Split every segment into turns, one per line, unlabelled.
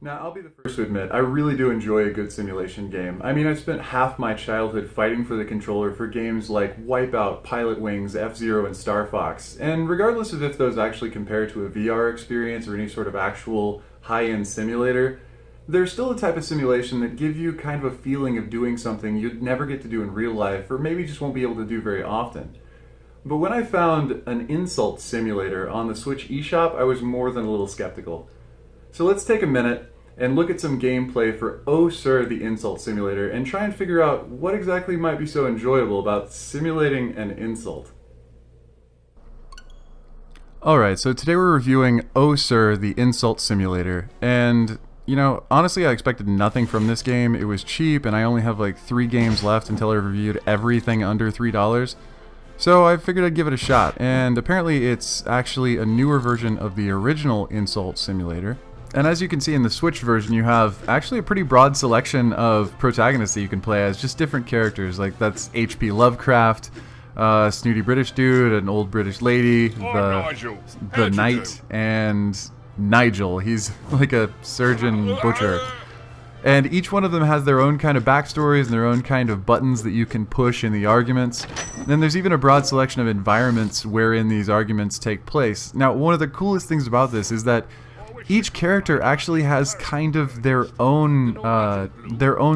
Now, I'll be the first to admit, I really do enjoy a good simulation game. I mean, I spent half my childhood fighting for the controller for games like Wipeout, Pilot Wings, F-Zero, and Star Fox. And regardless of if those actually compare to a VR experience or any sort of actual high-end simulator, they're still a type of simulation that give you kind of a feeling of doing something you'd never get to do in real life or maybe just won't be able to do very often. But when I found an insult simulator on the Switch eShop, I was more than a little skeptical. So let's take a minute and look at some gameplay for Oh Sir, the Insult Simulator, and try and figure out what exactly might be so enjoyable about simulating an insult. Alright, so today we're reviewing Oh Sir, the Insult Simulator, and honestly I expected nothing from this game. It was cheap and I only have like 3 games left until I reviewed everything under $3. So I figured I'd give it a shot, and apparently it's actually a newer version of the original Insult Simulator. And as you can see in the Switch version, you have actually a pretty broad selection of protagonists that you can play as, just different characters. Like that's H.P. Lovecraft, a snooty British dude, an old British lady, the knight, and Nigel. He's like a surgeon butcher. And each one of them has their own kind of backstories and their own kind of buttons that you can push in the arguments. And then there's even a broad selection of environments wherein these arguments take place. Now, one of the coolest things about this is that each character actually has kind of their own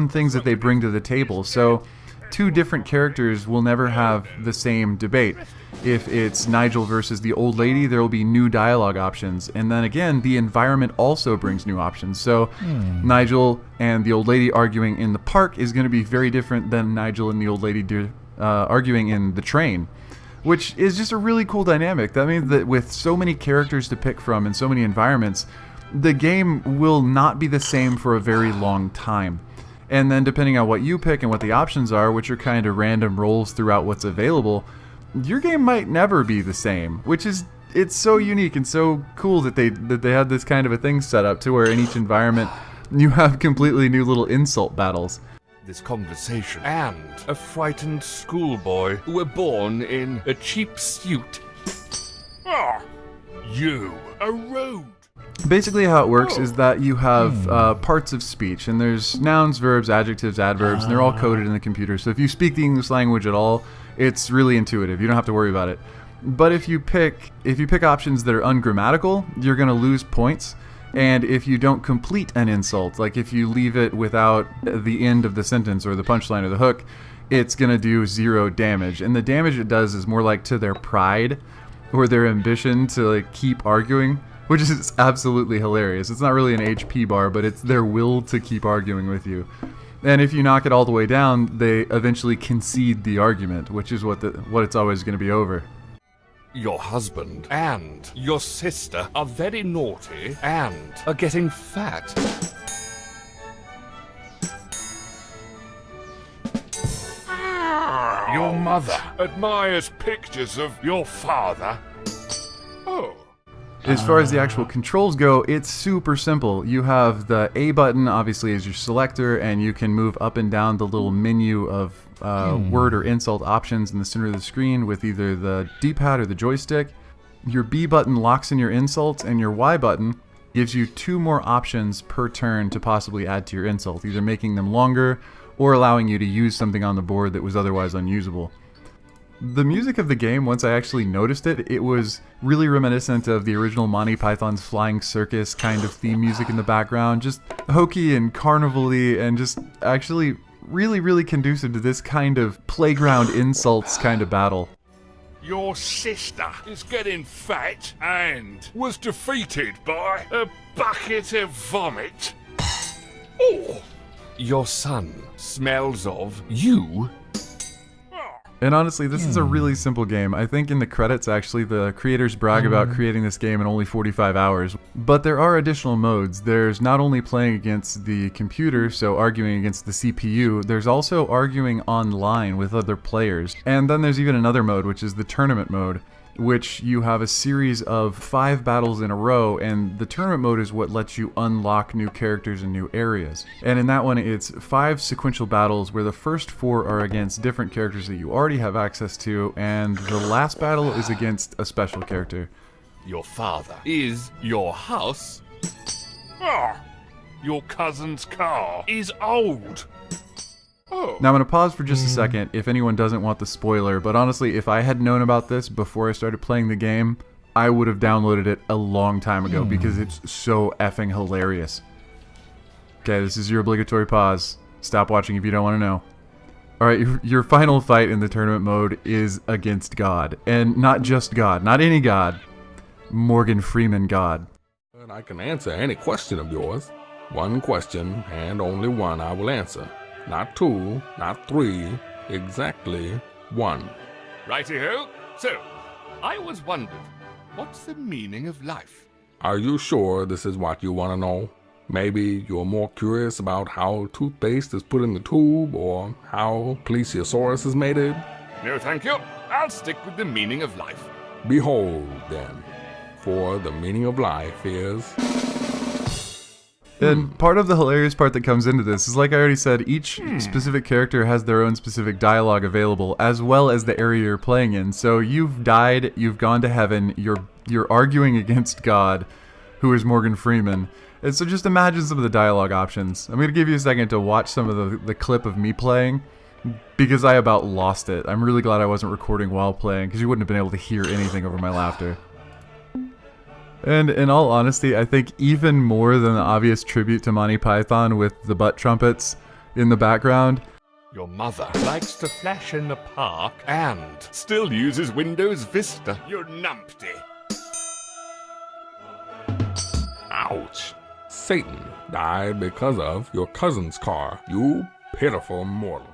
things that they bring to the table. So 2 different characters will never have the same debate. If it's Nigel versus the old lady, there will be new dialogue options. And then again, the environment also brings new options. So Nigel and the old lady arguing in the park is going to be very different than Nigel and the old lady arguing in the train, which is just a really cool dynamic. That means that with so many characters to pick from and so many environments, the game will not be the same for a very long time. And then depending on what you pick and what the options are, which are kind of random rolls throughout what's available, your game might never be the same, which is, it's so unique and so cool that they had this kind of a thing set up to where in each environment you have completely new little insult battles.
This conversation and a frightened schoolboy who were born in a cheap suit. Ah, you, a rude.
Basically how it works is that you have parts of speech, and there's nouns, verbs, adjectives, adverbs, and they're all coded in the computer. So if you speak the English language at all, it's really intuitive. You don't have to worry about it. But if you pick options that are ungrammatical, you're going to lose points. And if you don't complete an insult, like if you leave it without the end of the sentence or the punchline or the hook, it's going to do 0 damage. And the damage it does is more like to their pride or their ambition to like keep arguing, which is absolutely hilarious. It's not really an HP bar, but it's their will to keep arguing with you. And if you knock it all the way down, they eventually concede the argument, which is what it's always going to be over.
Your husband and your sister are very naughty and are getting fat. Your mother admires pictures of your father. Oh.
As far as the actual controls go, it's super simple. You have the A button, obviously, as your selector, and you can move up and down the little menu of word or insult options in the center of the screen with either the D-pad or the joystick. Your B button locks in your insults, and your Y button gives you 2 more options per turn to possibly add to your insult, either making them longer or allowing you to use something on the board that was otherwise unusable. The music of the game, once I actually noticed it, it was really reminiscent of the original Monty Python's Flying Circus kind of theme music in the background. Just hokey and carnival-y and just actually really, really conducive to this kind of playground insults kind of battle.
Your sister is getting fat and was defeated by a bucket of vomit. Oh! Your son smells of you.
And honestly, this is a really simple game. I think in the credits, actually, the creators brag about creating this game in only 45 hours. But there are additional modes. There's not only playing against the computer, so arguing against the CPU, there's also arguing online with other players. And then there's even another mode, which is the tournament mode, which you have a series of 5 battles in a row, and the tournament mode is what lets you unlock new characters and new areas. And in that one, it's 5 sequential battles where the first 4 are against different characters that you already have access to, and the last battle is against a special character.
Your father is your house. Ah, your cousin's car is old. Oh.
Now I'm going to pause for just a second if anyone doesn't want the spoiler, but honestly, if I had known about this before I started playing the game, I would have downloaded it a long time ago because it's so effing hilarious. Okay, this is your obligatory pause. Stop watching if you don't want to know. Alright, your final fight in the tournament mode is against God. And not just God, not any God. Morgan Freeman God.
And I can answer any question of yours. One question, and only one I will answer. Not two, not three, exactly one.
Righty-ho. So, I was wondering, what's the meaning of life?
Are you sure this is what you want to know? Maybe you're more curious about how toothpaste is put in the tube, or how plesiosaurus is mated?
No, thank you. I'll stick with the meaning of life.
Behold, then, for the meaning of life is...
And part of the hilarious part that comes into this is, like I already said, each specific character has their own specific dialogue available, as well as the area you're playing in. So you've died, you've gone to heaven, you're arguing against God, who is Morgan Freeman. And so just imagine some of the dialogue options. I'm going to give you a second to watch some of the clip of me playing, because I about lost it. I'm really glad I wasn't recording while playing, because you wouldn't have been able to hear anything over my laughter. And in all honesty, I think even more than the obvious tribute to Monty Python with the butt trumpets in the background,
Your mother likes to flash in the park and still uses Windows Vista. You numpty.
Ouch! Satan died because of your cousin's car, you pitiful mortal.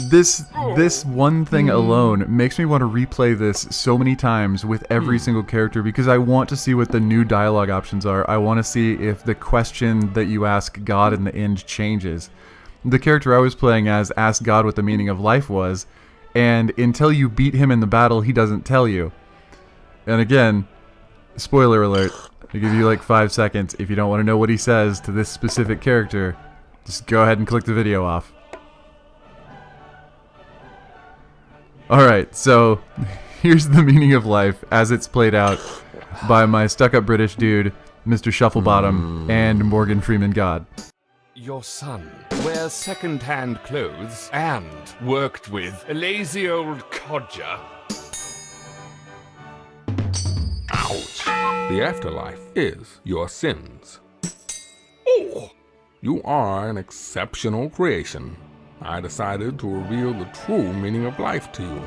this one thing alone makes me want to replay this so many times with every single character, because I want to see what the new dialogue options are. I want to see if the question that you ask God in the end changes. The character I was playing as asked God what the meaning of life was, and until you beat him in the battle, he doesn't tell you. And again, spoiler alert, I give you like 5 seconds. If you don't want to know what he says to this specific character, just go ahead and click the video off. Alright, so here's the meaning of life as it's played out by my stuck-up British dude, Mr. Shufflebottom, and Morgan Freeman God.
Your son wears second-hand clothes and worked with a lazy old codger.
Ouch! The afterlife is your sins.
Oh!
You are an exceptional creation. I decided to reveal the true meaning of life to you.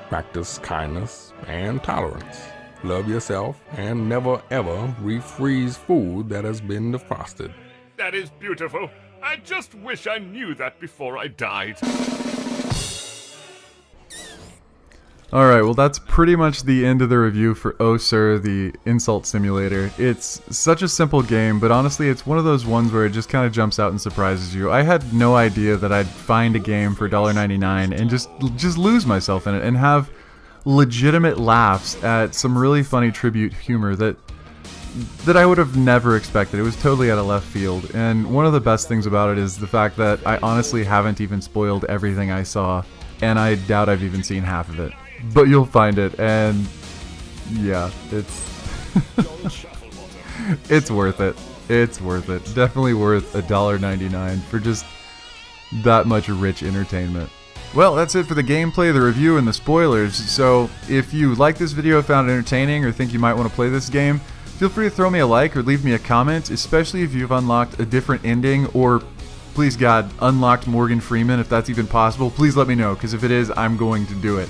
Practice kindness and tolerance. Love yourself and never ever refreeze food that has been defrosted.
That is beautiful. I just wish I knew that before I died.
Alright, well that's pretty much the end of the review for Oh Sir, the Insult Simulator. It's such a simple game, but honestly it's one of those ones where it just kind of jumps out and surprises you. I had no idea that I'd find a game for $1.99 and just lose myself in it and have legitimate laughs at some really funny tribute humor that I would have never expected. It was totally out of left field, and one of the best things about it is the fact that I honestly haven't even spoiled everything I saw, and I doubt I've even seen half of it. But you'll find it, and yeah, it's worth it. It's worth it. Definitely worth $1.99 for just that much rich entertainment. Well, that's it for the gameplay, the review, and the spoilers. So if you like this video, found it entertaining, or think you might want to play this game, feel free to throw me a like or leave me a comment, especially if you've unlocked a different ending, or please God, unlocked Morgan Freeman, if that's even possible. Please let me know, because if it is, I'm going to do it.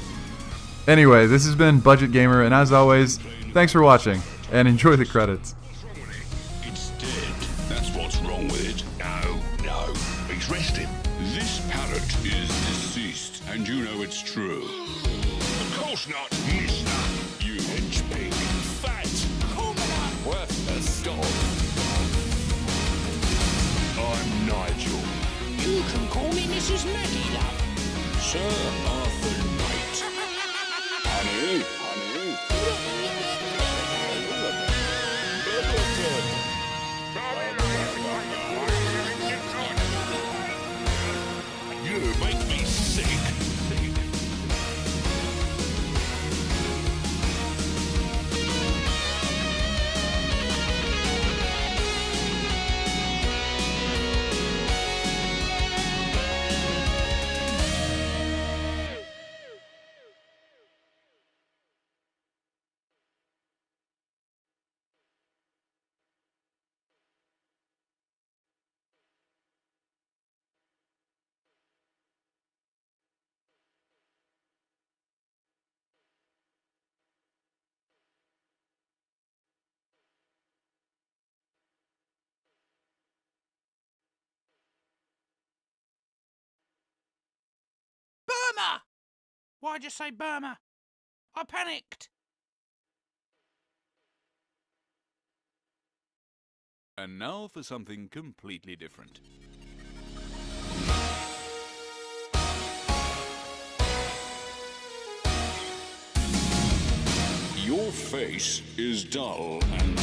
Anyway, this has been Budget Gamer, and as always, thanks for watching, and enjoy the credits.
It's dead. That's what's wrong with it. No. He's resting. This parrot is deceased, and you know it's true. Of course not, mister. You henchpig. Fat. Worthless dog. I'm Nigel.
You can call me Mrs. Maggie, love.
Sir Arthur Knight. Honey. You make me sick.
Why'd you say Burma? I panicked.
And now for something completely different.
Your face is dull and